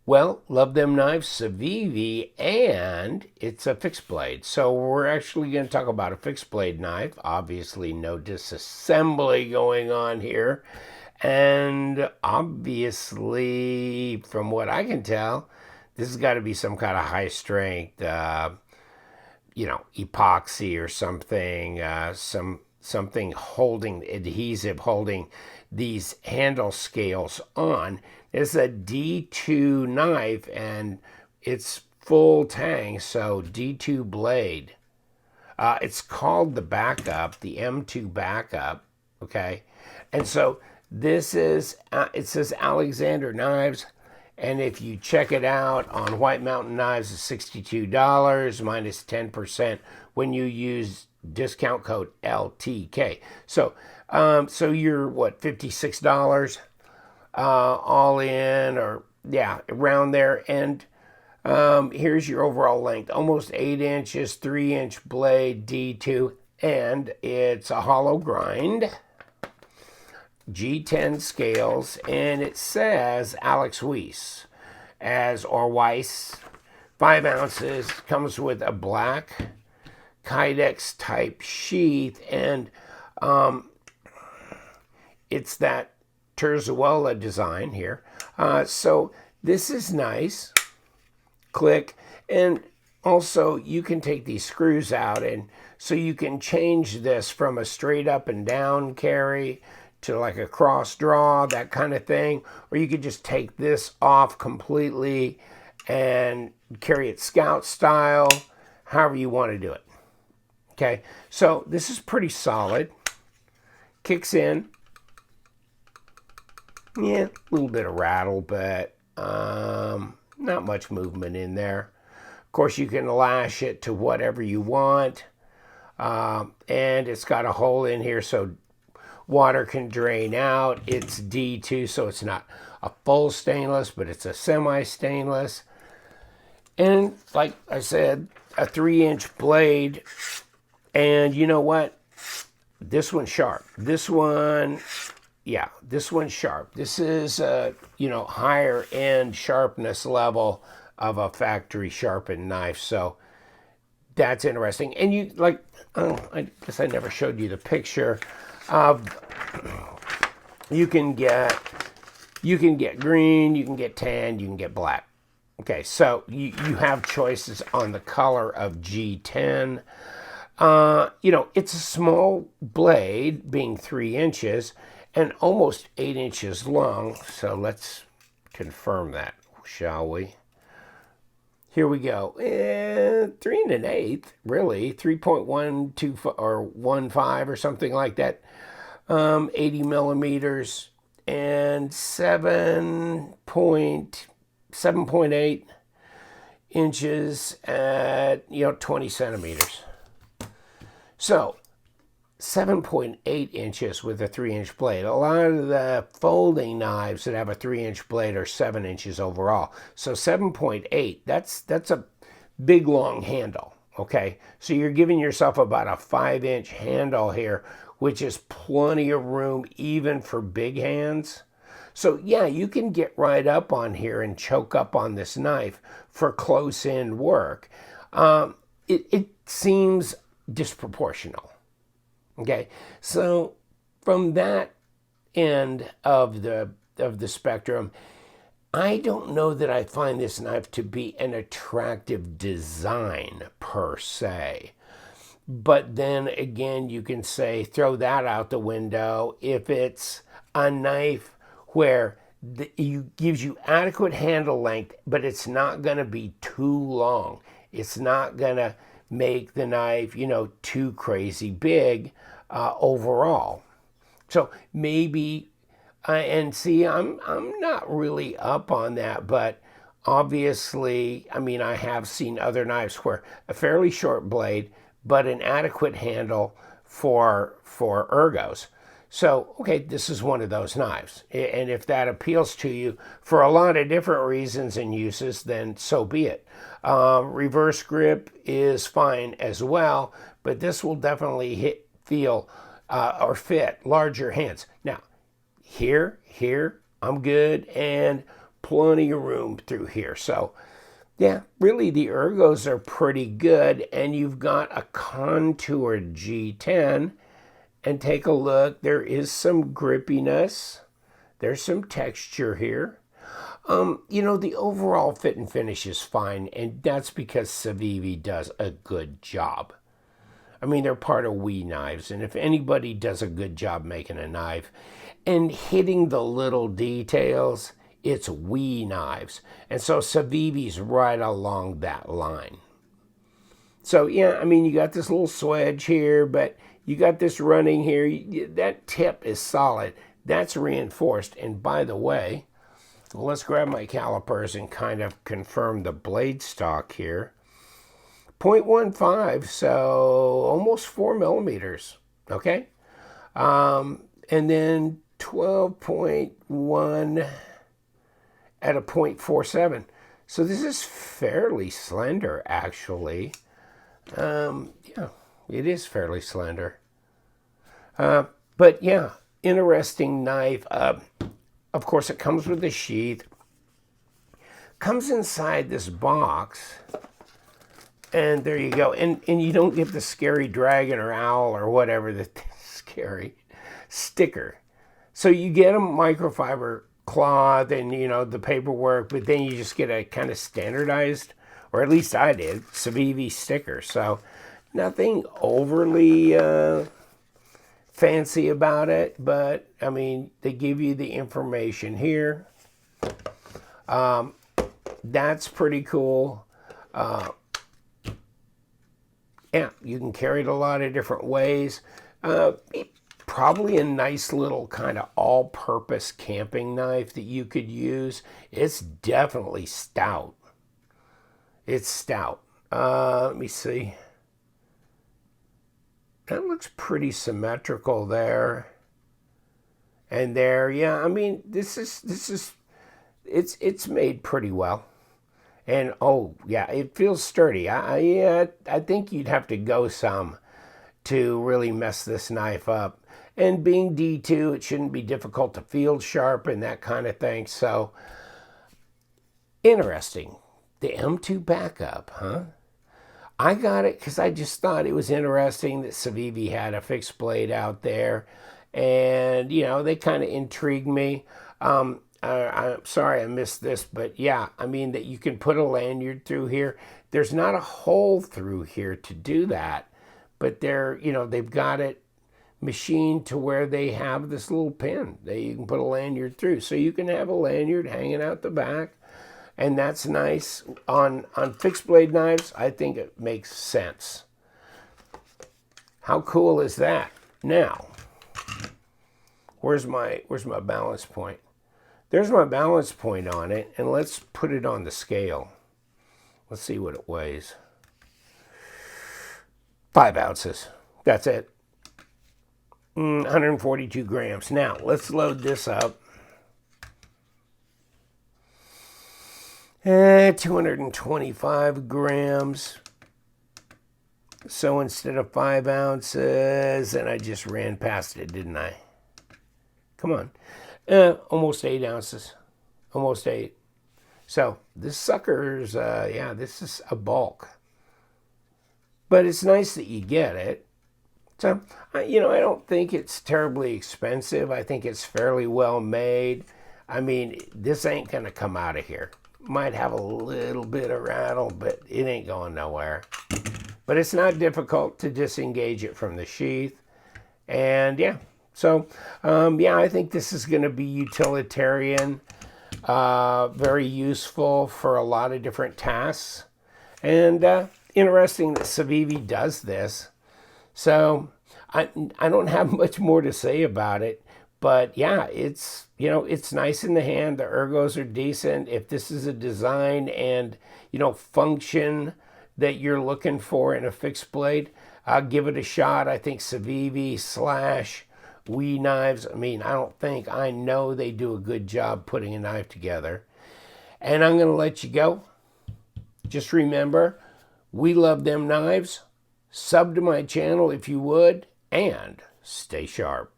Well, love them knives, Civivi, and it's a fixed blade. So we're actually going to talk about a fixed blade knife. Obviously, no disassembly going on here. And obviously, from what I can tell, this has got to be some kind of high strength, epoxy or something, something holding adhesive, holding these handle scales on. It's a D2 knife and it's full tang, so D2 blade. It's called the Backup, the M2 Backup, okay? And so this is, it says Alexander Knives, and if you check it out on White Mountain Knives, it's $62 minus 10% when you use discount code LTK. So, so you're what, $56 all in, or yeah, around there. And here's your overall length, almost 8 inches, 3-inch blade, D2, and it's a hollow grind. G10 scales, and it says Alex Weiss or Weiss, 5 ounces, comes with a black Kydex type sheath, and it's that Terzuola design here. So this is nice. Click, and also you can take these screws out, and so you can change this from a straight up and down carry to like a cross draw, that kind of thing, or you could just take this off completely and carry it scout style, however you want to do it. Okay, so this is pretty solid. Kicks in. Yeah, a little bit of rattle, but not much movement in there. Of course, you can lash it to whatever you want, and it's got a hole in here so water can drain out. It's D2, so it's not a full stainless, but it's a semi-stainless. And like I said, a 3-inch blade. And you know what? This one's sharp. This one, yeah, this one's sharp. This is higher end sharpness level of a factory sharpened knife. So that's interesting. And you I guess I never showed you the picture of, you can get green, you can get tan, you can get black. Okay, so you have choices on the color of G10. It's a small blade, being 3 inches and almost 8 inches long. So let's confirm that, shall we? Here we go. 3 1/8, really, 3.125 or 15 or something like that. 80 millimeters and 7.8 inches at 20 centimeters. So 7.8 inches with a 3-inch blade. A lot of the folding knives that have a 3-inch blade are 7 inches overall. So 7.8, that's a big long handle. Okay, so you're giving yourself about a 5-inch handle here, which is plenty of room even for big hands. So yeah, you can get right up on here and choke up on this knife for close-in work. It seems disproportional. Okay, so from that end of the spectrum, I don't know that I find this knife to be an attractive design per se. But then again, you can say, throw that out the window if it's a knife where it gives you adequate handle length, but it's not going to be too long. It's not going to make the knife, too crazy big overall. So maybe, and see, I'm not really up on that, but obviously, I have seen other knives where a fairly short blade, but an adequate handle for ergos. So, okay, this is one of those knives. And if that appeals to you for a lot of different reasons and uses, then so be it. Reverse grip is fine as well, but this will definitely feel or fit larger hands. Now, here, I'm good, and plenty of room through here. So yeah, really the ergos are pretty good, and you've got a contoured G10, and take a look, there is some grippiness, there's some texture here. You know, the overall fit and finish is fine, and that's because Civivi does a good job. I mean, they're part of We Knives, and if anybody does a good job making a knife and hitting the little details, it's We Knives. And so Civivi's right along that line. So, yeah, I mean, you got this little swedge here, but you got this running here. That tip is solid. That's reinforced. And by the way, let's grab my calipers and kind of confirm the blade stock here. 0.15, so almost 4 millimeters, okay? And then 12.1 at a 0.47. So this is fairly slender, actually. Yeah, it is fairly slender. But yeah, interesting knife. Of course, it comes with a sheath. Comes inside this box. And there you go. And you don't get the scary dragon or owl or whatever, the scary sticker. So you get a microfiber cloth and, you know, the paperwork, but then you just get a kind of standardized, or at least I did, Civivi sticker. So nothing overly fancy about it, but I mean, they give you the information here. That's pretty cool. Yeah, you can carry it a lot of different ways. Probably a nice little kind of all-purpose camping knife that you could use. It's definitely stout. It's stout. Let me see. That looks pretty symmetrical there. And there, yeah, I mean, it's made pretty well. And oh yeah, it feels sturdy. I think you'd have to go some to really mess this knife up. And being D2, it shouldn't be difficult to field sharpen, that kind of thing. So interesting. The M2 Backup, huh? I got it because I just thought it was interesting that Civivi had a fixed blade out there. And, you know, they kind of intrigued me. I'm sorry I missed this, but yeah, I mean that you can put a lanyard through here. There's not a hole through here to do that, but they're, you know, they've got it machined to where they have this little pin that you can put a lanyard through. So you can have a lanyard hanging out the back, and that's nice. On fixed blade knives, I think it makes sense. How cool is that? Now, where's my balance point? There's my balance point on it, and let's put it on the scale. Let's see what it weighs. 5 ounces. That's it. 142 grams. Now, let's load this up. 225 grams. So instead of 5 ounces, and I just ran past it, didn't I? Come on. Almost 8 ounces. Almost 8. So this sucker's, yeah, this is a bulk. But it's nice that you get it. So, you know, I don't think it's terribly expensive. I think it's fairly well made. I mean, this ain't going to come out of here. Might have a little bit of rattle, but it ain't going nowhere. But it's not difficult to disengage it from the sheath. And yeah. So, yeah, I think this is going to be utilitarian, very useful for a lot of different tasks. And interesting that Civivi does this. So, I don't have much more to say about it. But, yeah, it's, you know, it's nice in the hand. The ergos are decent. If this is a design and, you know, function that you're looking for in a fixed blade, I'll give it a shot. I think Civivi / We Knives, I mean, I know they do a good job putting a knife together. And I'm going to let you go. Just remember, we love them knives. Sub to my channel if you would, and stay sharp.